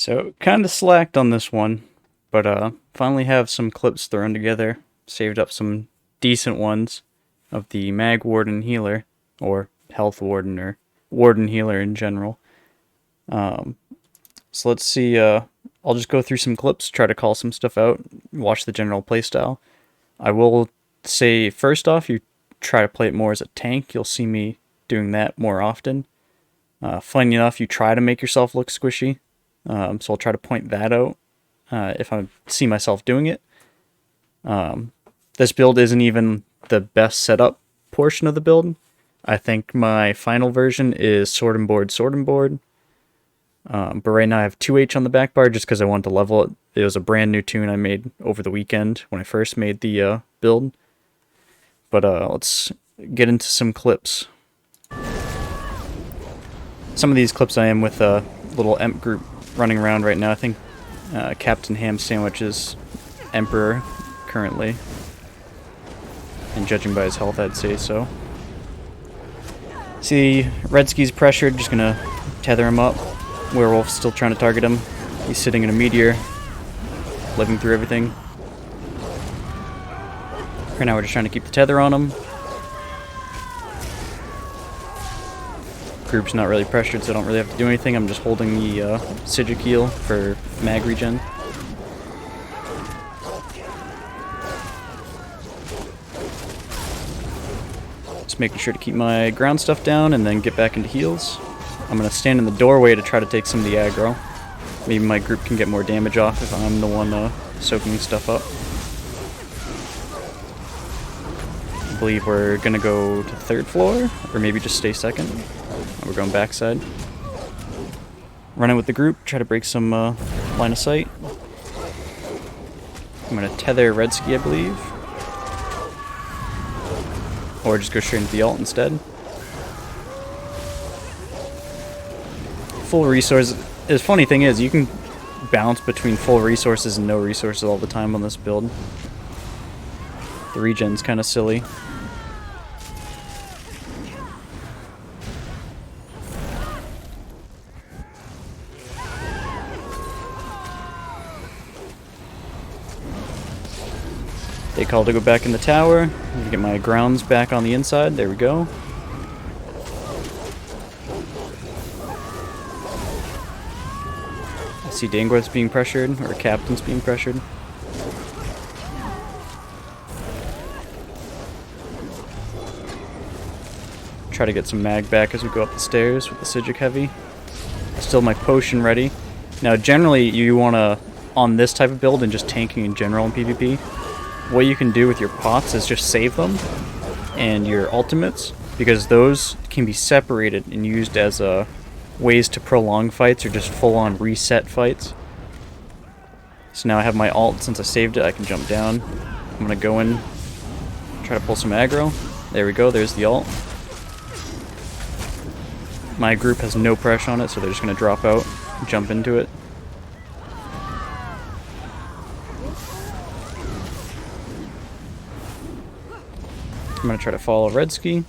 So, kind of slacked on this one, but finally have some clips thrown together. Saved up some decent ones of the Mag Warden Healer, or Health Warden, or Warden Healer in general. So let's see, I'll just go through some clips, try to call some stuff out, watch the general playstyle. I will say, first off, you try to play it more as a tank, you'll see me doing that more often. Funny enough, you try to make yourself look squishy, so I'll try to point that out if I see myself doing it. This build isn't even the best setup portion of the build. I think my final version is sword and board. But right now I have 2H on the back bar just because I wanted to level it. It was a brand new tune I made over the weekend when I first made the build. But let's get into some clips. Some of these clips I am with a little Emp group running around right now. I think Captain Ham Sandwich is Emperor currently. And judging by his health, I'd say so. See, Redski's pressured, just gonna tether him up. Werewolf's still trying to target him. He's sitting in a meteor, living through everything. Right now we're just trying to keep the tether on him. Group's not really pressured, so I don't really have to do anything. I'm just holding the Sigil Keel for mag regen. Just making sure to keep my ground stuff down and then get back into heals. I'm going to stand in the doorway to try to take some of the aggro. Maybe my group can get more damage off if I'm the one soaking stuff up. I believe we're going to go to 3rd floor, or maybe just stay 2nd. We're going backside. Running with the group, try to break some line of sight. I'm going to tether Redski, I believe. Or just go straight into the ult instead. Full resource. The funny thing is, you can bounce between full resources and no resources all the time on this build. The regen's kind of silly. They call to go back in the tower. Get my grounds back on the inside. There we go. I see Dangworth's being pressured, or Captain's being pressured. Try to get some mag back as we go up the stairs with the Sigic Heavy. Still my potion ready. Now generally you want to, on this type of build and just tanking in general in PvP, what you can do with your pots is just save them and your ultimates, because those can be separated and used as ways to prolong fights or just full-on reset fights. So now I have my ult. Since I saved it, I can jump down. I'm gonna go in, try to pull some aggro. There we go, there's the ult. My group has no pressure on it, so they're just gonna drop out, jump into it. I'm going to try to follow Redski.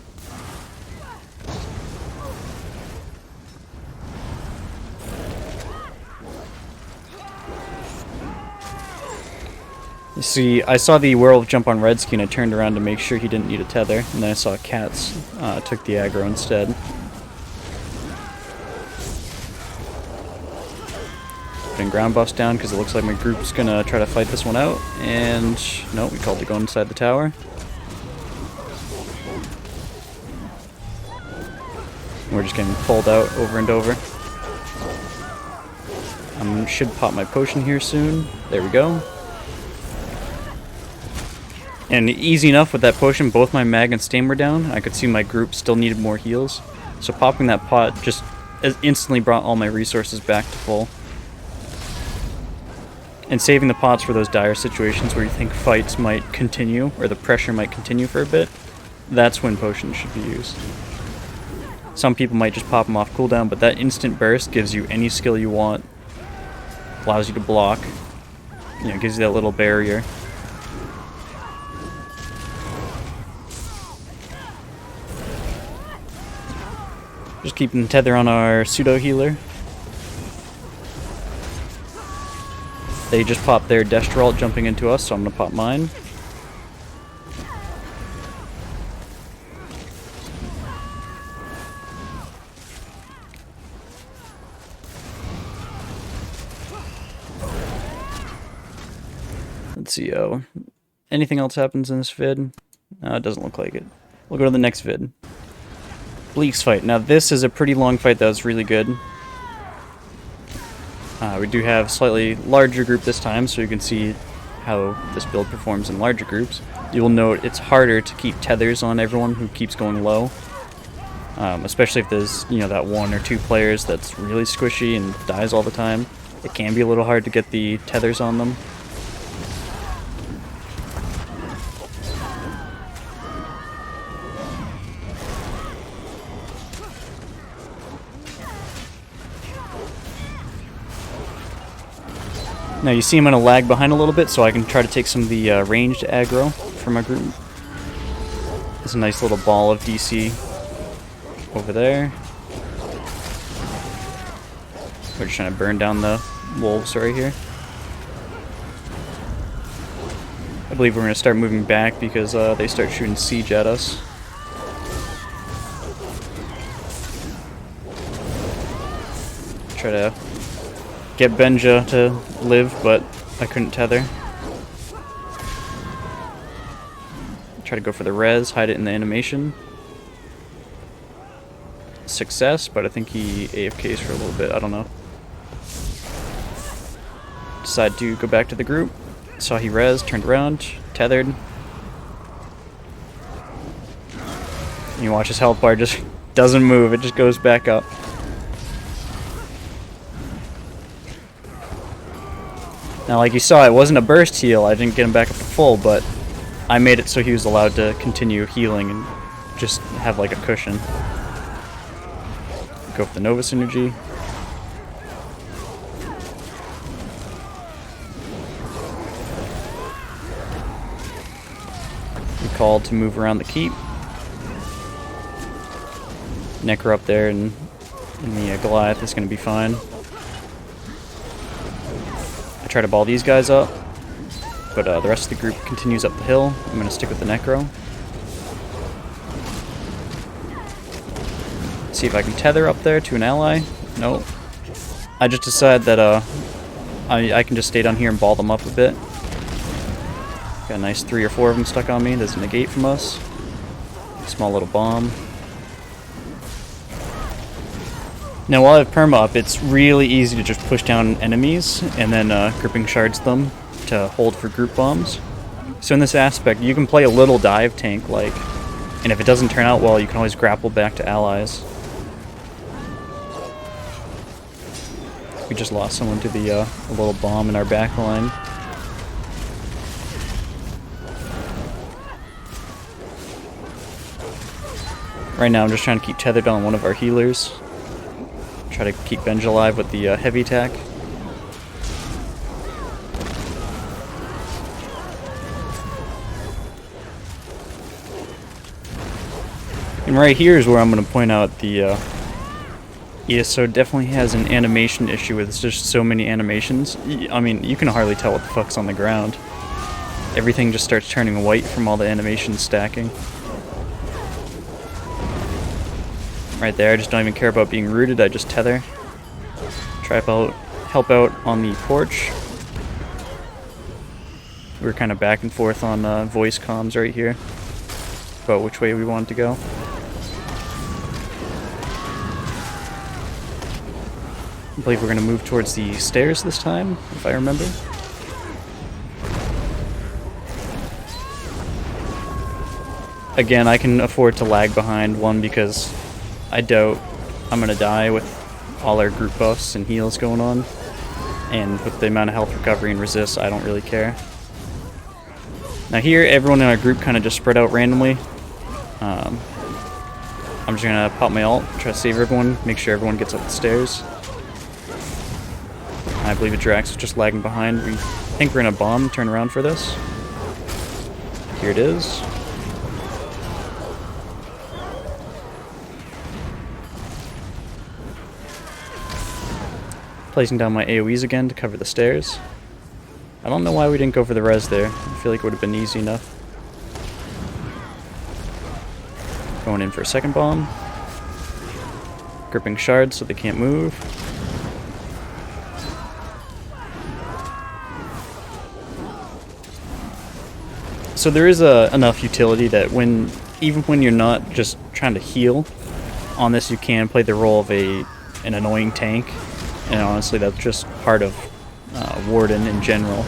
You see, I saw the werewolf jump on Redski and I turned around to make sure he didn't need a tether, and then I saw Cats took the aggro instead. Putting ground buffs down because it looks like my group's going to try to fight this one out, and no, we called to go inside the tower. We're just getting pulled out over and over. Should pop my potion here soon. There we go. And easy enough with that potion, both my mag and stam were down. I could see my group still needed more heals. So popping that pot just instantly brought all my resources back to full. And saving the pots for those dire situations where you think fights might continue, or the pressure might continue for a bit, that's when potions should be used. Some people might just pop them off cooldown, but that instant burst gives you any skill you want. Allows you to block. You know, gives you that little barrier. Just keeping tether on our pseudo healer. They just popped their Destralt jumping into us, so I'm gonna pop mine. Let's see, anything else happens in this vid? No, it doesn't look like it. We'll go to the next vid. Bleak's fight. Now this is a pretty long fight that was really good. We do have a slightly larger group this time, so you can see how this build performs in larger groups. You will note it's harder to keep tethers on everyone who keeps going low. Especially if there's, you know, that 1 or 2 players that's really squishy and dies all the time. It can be a little hard to get the tethers on them. Now you see I'm going to lag behind a little bit so I can try to take some of the ranged aggro from my group. There's a nice little ball of DC over there. We're just trying to burn down the wolves right here. I believe we're going to start moving back because they start shooting siege at us. Try to get Benja to live, but I couldn't tether. Try to go for the res, hide it in the animation. Success, but I think he AFKs for a little bit, I don't know. Decide to go back to the group. Saw he res, turned around, tethered. You watch his health bar just doesn't move, it just goes back up. Now, like you saw, it wasn't a burst heal. I didn't get him back up to full, but I made it so he was allowed to continue healing and just have like a cushion. Go for the Nova Synergy. We called to move around the keep. Necro up there and the Goliath is going to be fine. I try to ball these guys up, but the rest of the group continues up the hill. I'm going to stick with the Necro. See if I can tether up there to an ally. Nope. I just decided that I can just stay down here and ball them up a bit. Got a nice 3 or 4 of them stuck on me. There's a negate from us. Small little bomb. Now while I have perma up, it's really easy to just push down enemies and then gripping shards them to hold for group bombs. So in this aspect, you can play a little dive tank, and if it doesn't turn out well, you can always grapple back to allies. We just lost someone to the a little bomb in our back line. Right now I'm just trying to keep tethered on one of our healers. Try to keep Benj alive with the heavy attack. And right here is where I'm going to point out the ESO definitely has an animation issue with just so many animations. I mean, you can hardly tell what the fuck's on the ground. Everything just starts turning white from all the animations stacking. Right there, I just don't even care about being rooted, I just tether. Try to help out on the porch. We were kind of back and forth on voice comms right here about which way we wanted to go. I believe we're going to move towards the stairs this time, if I remember. Again, I can afford to lag behind, one because I doubt I'm going to die with all our group buffs and heals going on. And with the amount of health recovery and resist, I don't really care. Now here, everyone in our group kind of just spread out randomly. I'm just going to pop my ult, try to save everyone, make sure everyone gets up the stairs. I believe a Drax is just lagging behind. We think we're going to bomb, turn around for this. Here it is. Placing down my AoEs again to cover the stairs. I don't know why we didn't go for the res there. I feel like it would have been easy enough. Going in for a second bomb. Gripping shards so they can't move. So there is enough utility that even when you're not just trying to heal, on this you can play the role of an annoying tank, and honestly that's just part of Warden in general.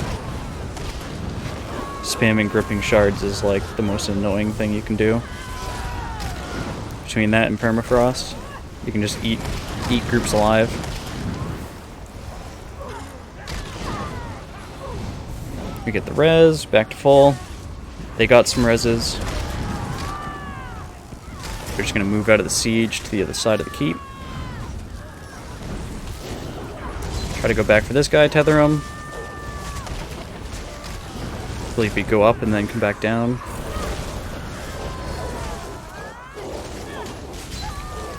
Spamming gripping shards is like the most annoying thing you can do. Between that and permafrost, you can just eat groups alive. We get the res, back to full. They got some reses. We're just gonna move out of the siege to the other side of the keep. Try to go back for this guy, tether him. I believe we go up and then come back down.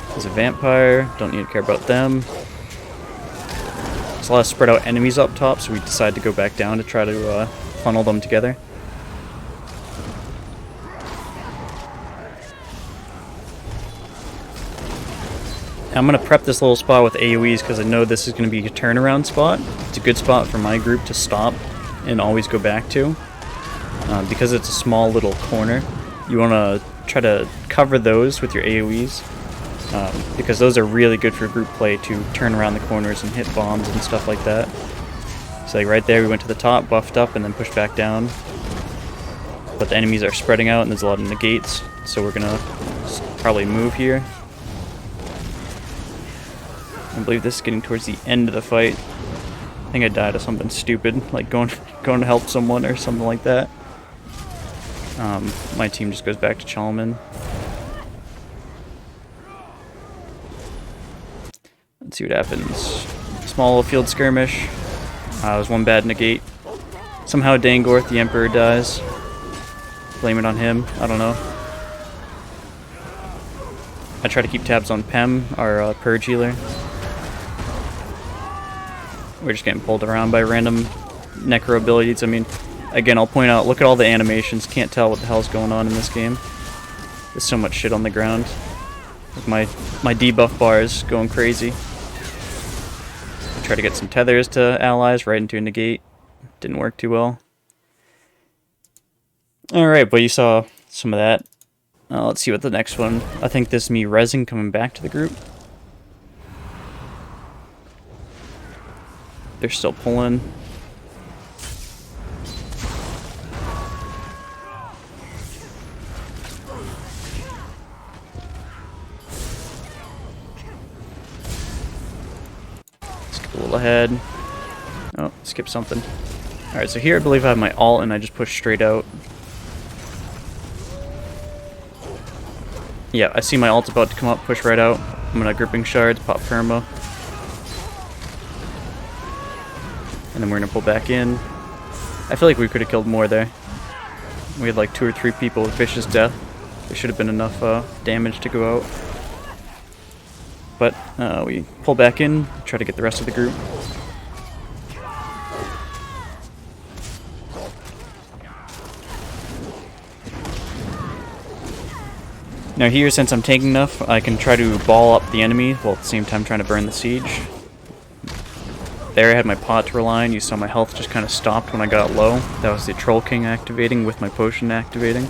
There's a vampire, don't need to care about them. There's a lot of spread out enemies up top, so we decide to go back down to try to funnel them together. I'm going to prep this little spot with AoEs because I know this is going to be a turnaround spot. It's a good spot for my group to stop and always go back to. Because it's a small little corner, you want to try to cover those with your AoEs. Because those are really good for group play to turn around the corners and hit bombs and stuff like that. So like right there we went to the top, buffed up, and then pushed back down. But the enemies are spreading out and there's a lot of negates, so we're going to probably move here. I believe this is getting towards the end of the fight. I think I died of something stupid, like going to help someone or something like that. My team just goes back to Chalman. Let's see what happens. Small field skirmish. There's one bad negate. Somehow Dangorth, the Emperor, dies. Blame it on him. I don't know. I try to keep tabs on Pem, our purge healer. We're just getting pulled around by random necro abilities. I mean, again, I'll point out, look at all the animations. Can't tell what the hell's going on in this game. There's so much shit on the ground. Like my debuff bar is going crazy. I try to get some tethers to allies right into a negate. Didn't work too well. Alright, but you saw some of that. Let's see what the next one. I think this is me rezzing coming back to the group. They're still pulling. Skip a little ahead. Oh, skip something. Alright, so here I believe I have my ult and I just push straight out. Yeah, I see my ult's about to come up, push right out. I'm gonna gripping shards, pop perma. And then we're gonna pull back in. I feel like we could have killed more there. We had like 2 or 3 people with vicious death. There should have been enough damage to go out. But we pull back in, try to get the rest of the group. Now here, since I'm tanking enough, I can try to ball up the enemy while at the same time trying to burn the siege. There I had my pot to rely on. You saw my health just kind of stopped when I got low. That was the Troll King activating with my potion activating.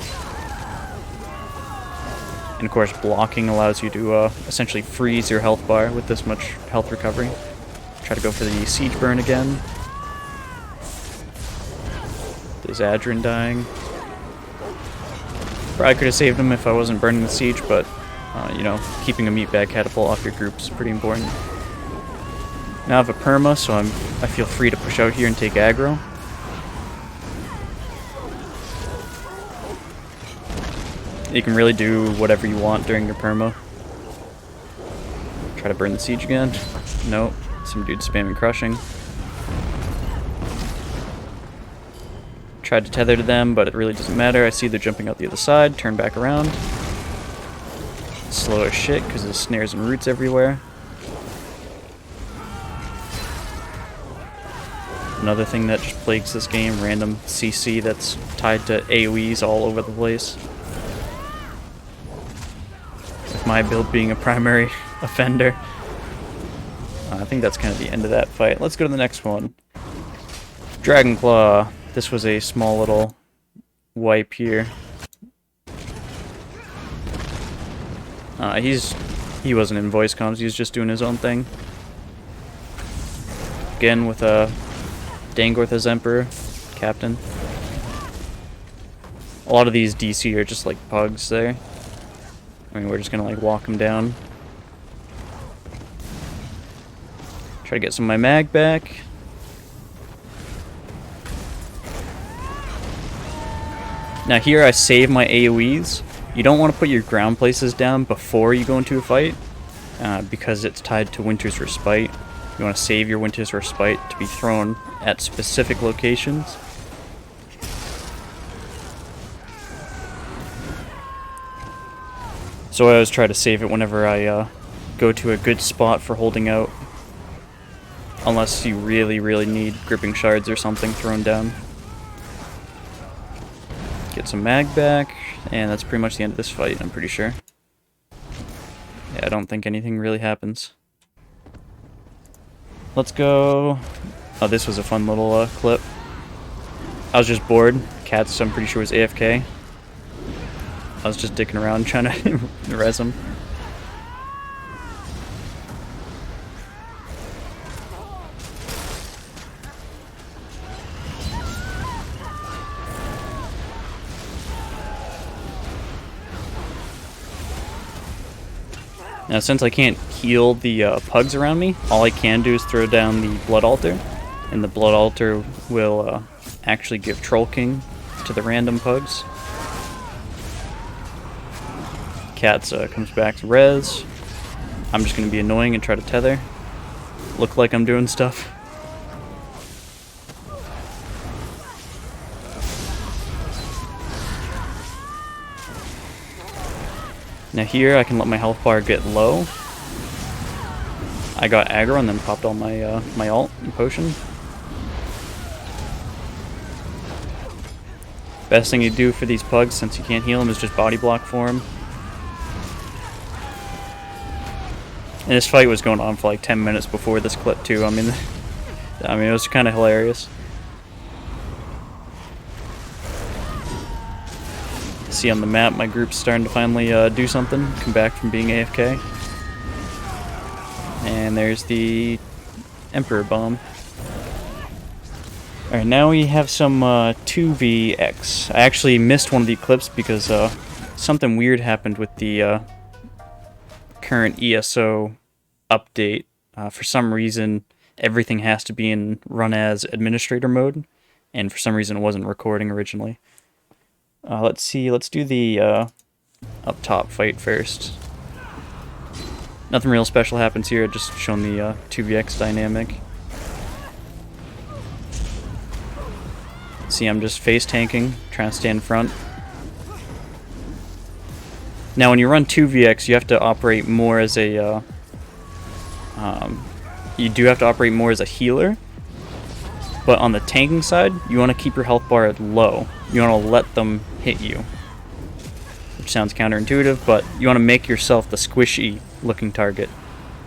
And of course blocking allows you to essentially freeze your health bar with this much health recovery. Try to go for the siege burn again. There's Adrin dying. Probably could have saved him if I wasn't burning the siege, but you know, keeping a meatbag catapult off your group is pretty important. Now I have a perma, so I feel free to push out here and take aggro. You can really do whatever you want during your perma. Try to burn the siege again. Nope. Some dude spamming crushing. Tried to tether to them, but it really doesn't matter. I see they're jumping out the other side. Turn back around. Slow as shit because there's snares and roots everywhere. Another thing that just plagues this game, random CC that's tied to AoEs all over the place. With my build being a primary offender. I think that's kind of the end of that fight. Let's go to the next one. Dragon Claw. This was a small little wipe here. He wasn't in voice comms, he was just doing his own thing. Again with a Dangorth as Emperor, Captain. A lot of these DC are just like pugs there. I mean, we're just gonna like walk them down. Try to get some of my mag back. Now here I save my AoEs. You don't want to put your ground places down before you go into a fight, because it's tied to Winter's Respite. You want to save your Winter's Respite to be thrown at specific locations. So I always try to save it whenever I go to a good spot for holding out. Unless you really, really need gripping shards or something thrown down. Get some mag back, and that's pretty much the end of this fight, I'm pretty sure. Yeah, I don't think anything really happens. Let's go... Oh, this was a fun little clip. I was just bored. Cats, I'm pretty sure, was AFK. I was just dicking around trying to res him. Now, since I can't heal the pugs around me, all I can do is throw down the Blood Altar, and the Blood Altar will actually give Troll King to the random pugs. Cats comes back to res. I'm just going to be annoying and try to tether. Look like I'm doing stuff. Now here I can let my health bar get low. I got aggro and then popped all my my ult and potion. Best thing you do for these pugs, since you can't heal them, is just body block for them. And this fight was going on for like 10 minutes before this clip too. I mean it was kind of hilarious. See on the map, my group's starting to finally do something, come back from being AFK. And there's the Emperor Bomb. Alright, now we have some 2vx. I actually missed one of the clips because something weird happened with the current ESO update. For some reason, everything has to be in run as administrator mode, and for some reason it wasn't recording originally. Let's see, let's do the up top fight first. Nothing real special happens here, just showing the 2vx dynamic. See, I'm just face tanking, trying to stay in front. Now when you run 2vx, you have to operate more as a you do have to operate more as a healer. But on the tanking side, you want to keep your health bar low. You want to let them hit you. Which sounds counterintuitive, but you want to make yourself the squishy looking target.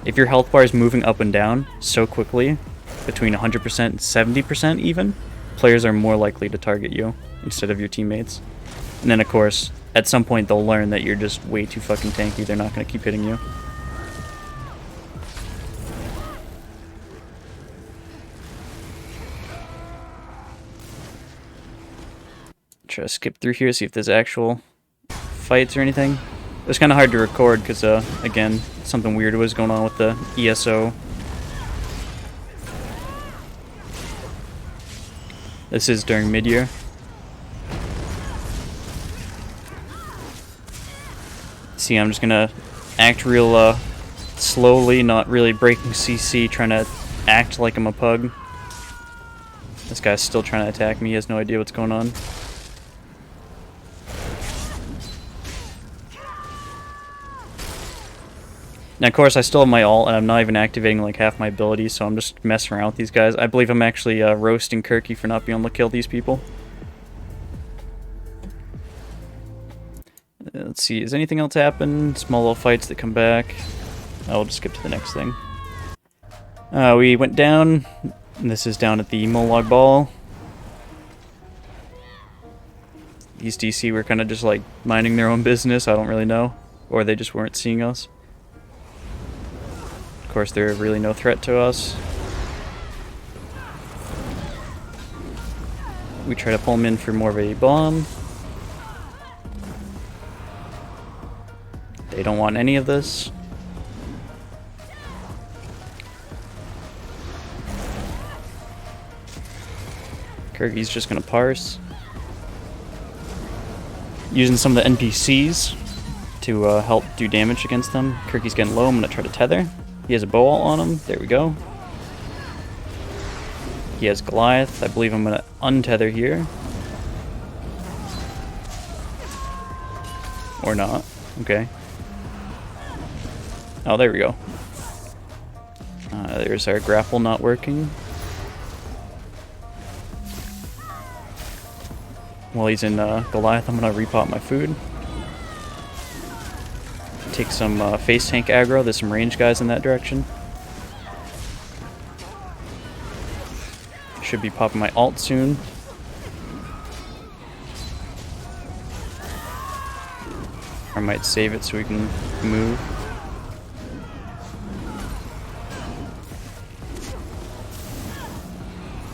If your health bar is moving up and down so quickly, between 100% and 70% even, players are more likely to target you instead of your teammates. And then of course, at some point they'll learn that you're just way too fucking tanky, they're not going to keep hitting you. Try to skip through here, see if there's actual fights or anything. It was kind of hard to record because, again, something weird was going on with the ESO. This is during mid-year. See, I'm just gonna act real slowly, not really breaking CC, trying to act like I'm a pug. This guy's still trying to attack me, he has no idea what's going on. Now, of course, I still have my ult, and I'm not even activating like half my abilities, so I'm just messing around with these guys. I believe I'm actually roasting Kirky for not being able to kill these people. Let's see, has anything else happened? Small little fights that come back. I'll just skip to the next thing. We went down, and this is down at the Molag Ball. These DC were kind of just like minding their own business, I don't really know. Or they just weren't seeing us. Of course, they're really no threat to us. We try to pull them in for more of a bomb. They don't want any of this. Kirky's just gonna parse. Using some of the NPCs to help do damage against them. Kirky's getting low, I'm gonna try to tether. He has a bow ult on him, there we go. He has Goliath, I believe I'm gonna untether here. Or not, okay. Oh, there we go. There's our grapple not working. While he's in Goliath, I'm gonna repot my food. Take some face tank aggro. There's some range guys in that direction. Should be popping my ult soon. I might save it so we can move.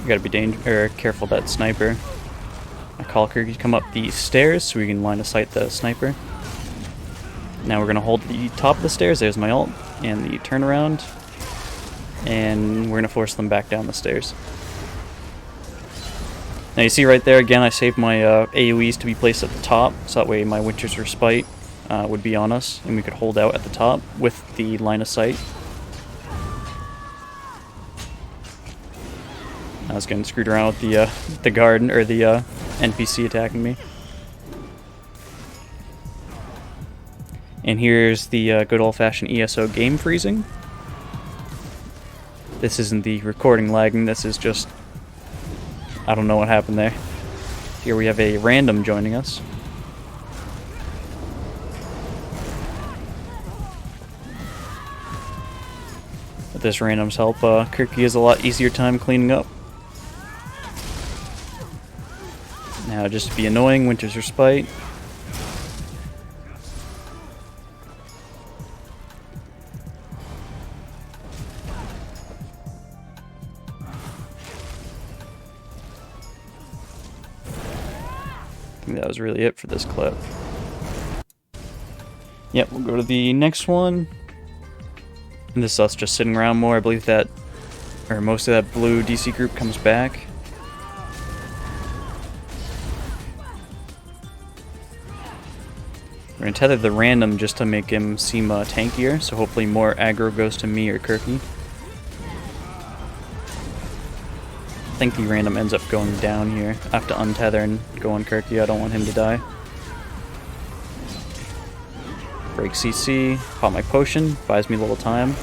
You gotta be careful of that sniper. I call Kirky to come up the stairs so we can line of sight the sniper. Now we're gonna hold the top of the stairs. There's my ult and the turnaround, and we're gonna force them back down the stairs. Now you see right there again, I saved my AoEs to be placed at the top, so that way my Winter's Respite would be on us, and we could hold out at the top with the line of sight. I was getting screwed around with the guard or the NPC attacking me. And here's the good old-fashioned ESO game freezing. This isn't the recording lagging, this is just... I don't know what happened there. Here we have a random joining us. With this random's help, Kirky has a lot easier time cleaning up. Now, just to be annoying, Winter's Respite. I think that was really it for this clip. Yep, we'll go to the next one. And this is us just sitting around more. I believe that, or most of that blue DC group comes back. We're going to tether the random just to make him seem tankier, so hopefully more aggro goes to me or Kirky. I think the random ends up going down here. I have to untether and go on Kirky, I don't want him to die. Break CC, pop my potion, buys me a little time.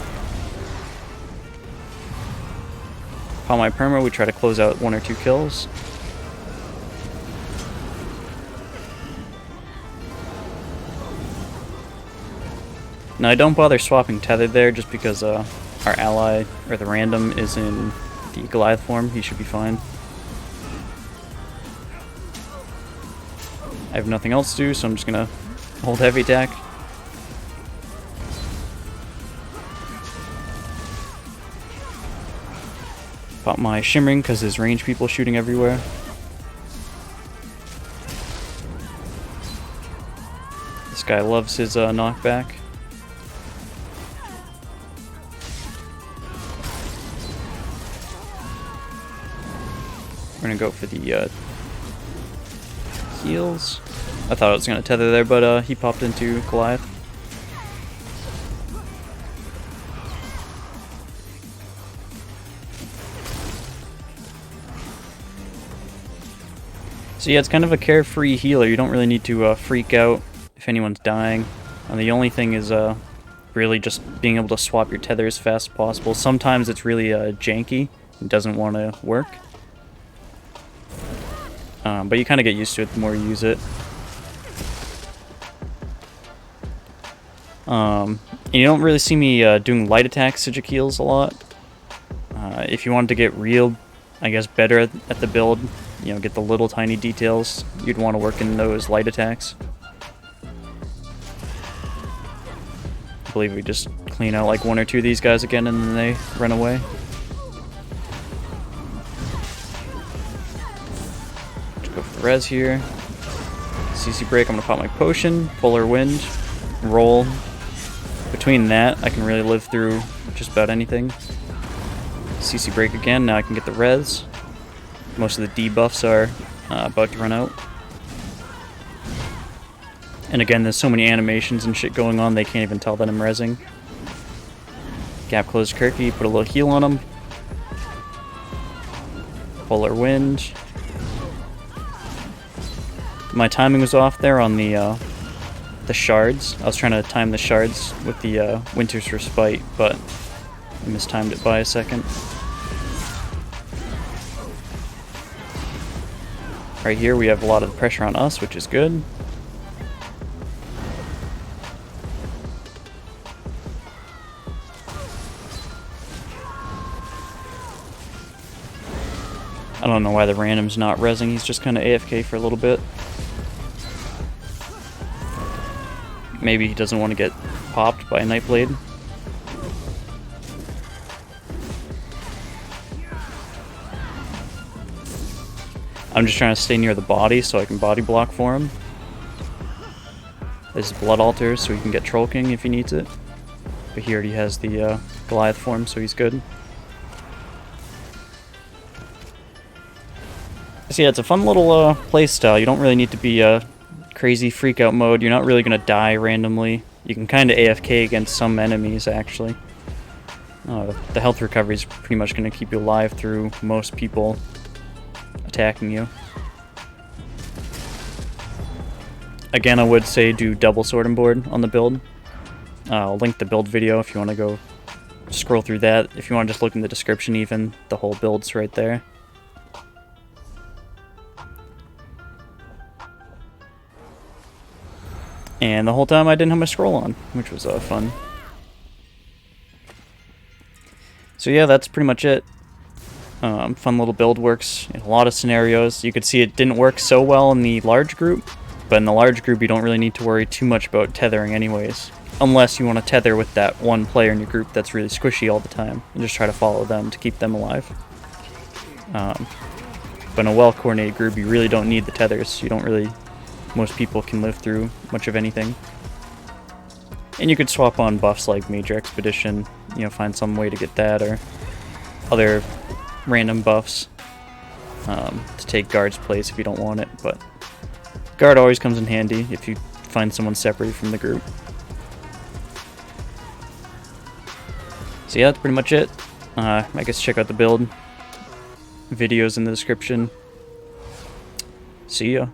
Pop my perma, we try to close out 1 or 2 kills. Now I don't bother swapping tether there just because our ally, or the random, is in the Goliath form. He should be fine. I have nothing else to do, so I'm just gonna hold heavy attack. Pop my shimmering because his range people shooting everywhere. This guy loves his knockback. We're gonna go for the heals. I thought I was gonna tether there, but he popped into Goliath. So yeah, it's kind of a carefree healer. You don't really need to freak out if anyone's dying. And the only thing is really just being able to swap your tether as fast as possible. Sometimes it's really janky and doesn't want to work. But you kind of get used to it the more you use it. And you don't really see me doing light attack Sigil a lot. If you wanted to get real, I guess, better at the build, you know, get the little tiny details, you'd want to work in those light attacks. I believe we just clean out like 1 or 2 of these guys again and then they run away. Just go for the res here. CC break, I'm going to pop my potion, Polar Wind, roll. Between that, I can really live through just about anything. CC break again, now I can get the res. Most of the debuffs are about to run out. And again, there's so many animations and shit going on, they can't even tell that I'm rezzing. Gap close Kirky, put a little heal on him. Polar Wind. My timing was off there on the shards. I was trying to time the shards with the Winter's Respite, but I mistimed it by a second. Right here we have a lot of pressure on us, which is good. I don't know why the random's not rezzing, he's just kind of AFK for a little bit. Maybe he doesn't want to get popped by a Nightblade. I'm just trying to stay near the body so I can body block for him. There's Blood Altar so he can get Troll King if he needs it. But he already has the Goliath form, so he's good. So yeah, it's a fun little playstyle. You don't really need to be crazy freak out mode. You're not really going to die randomly. You can kind of AFK against some enemies, actually. The health recovery is pretty much going to keep you alive through most people attacking you. Again, I would say do double sword and board on the build. I'll link the build video if you want to go scroll through that. If you want to just look in the description even, the whole build's right there. And the whole time I didn't have my scroll on, which was fun. So yeah, that's pretty much it. Fun little build, works in a lot of scenarios. You could see it didn't work so well in the large group, but in the large group you don't really need to worry too much about tethering anyways. Unless you want to tether with that one player in your group that's really squishy all the time, and just try to follow them to keep them alive. But in a well-coordinated group you really don't need the tethers. You don't really... Most people can live through much of anything. And you could swap on buffs like Major Expedition, you know, find some way to get that, or other random buffs to take Guard's place if you don't want it, but Guard always comes in handy if you find someone separated from the group. So yeah, that's pretty much it. I guess check out the build. Videos in the description. See ya.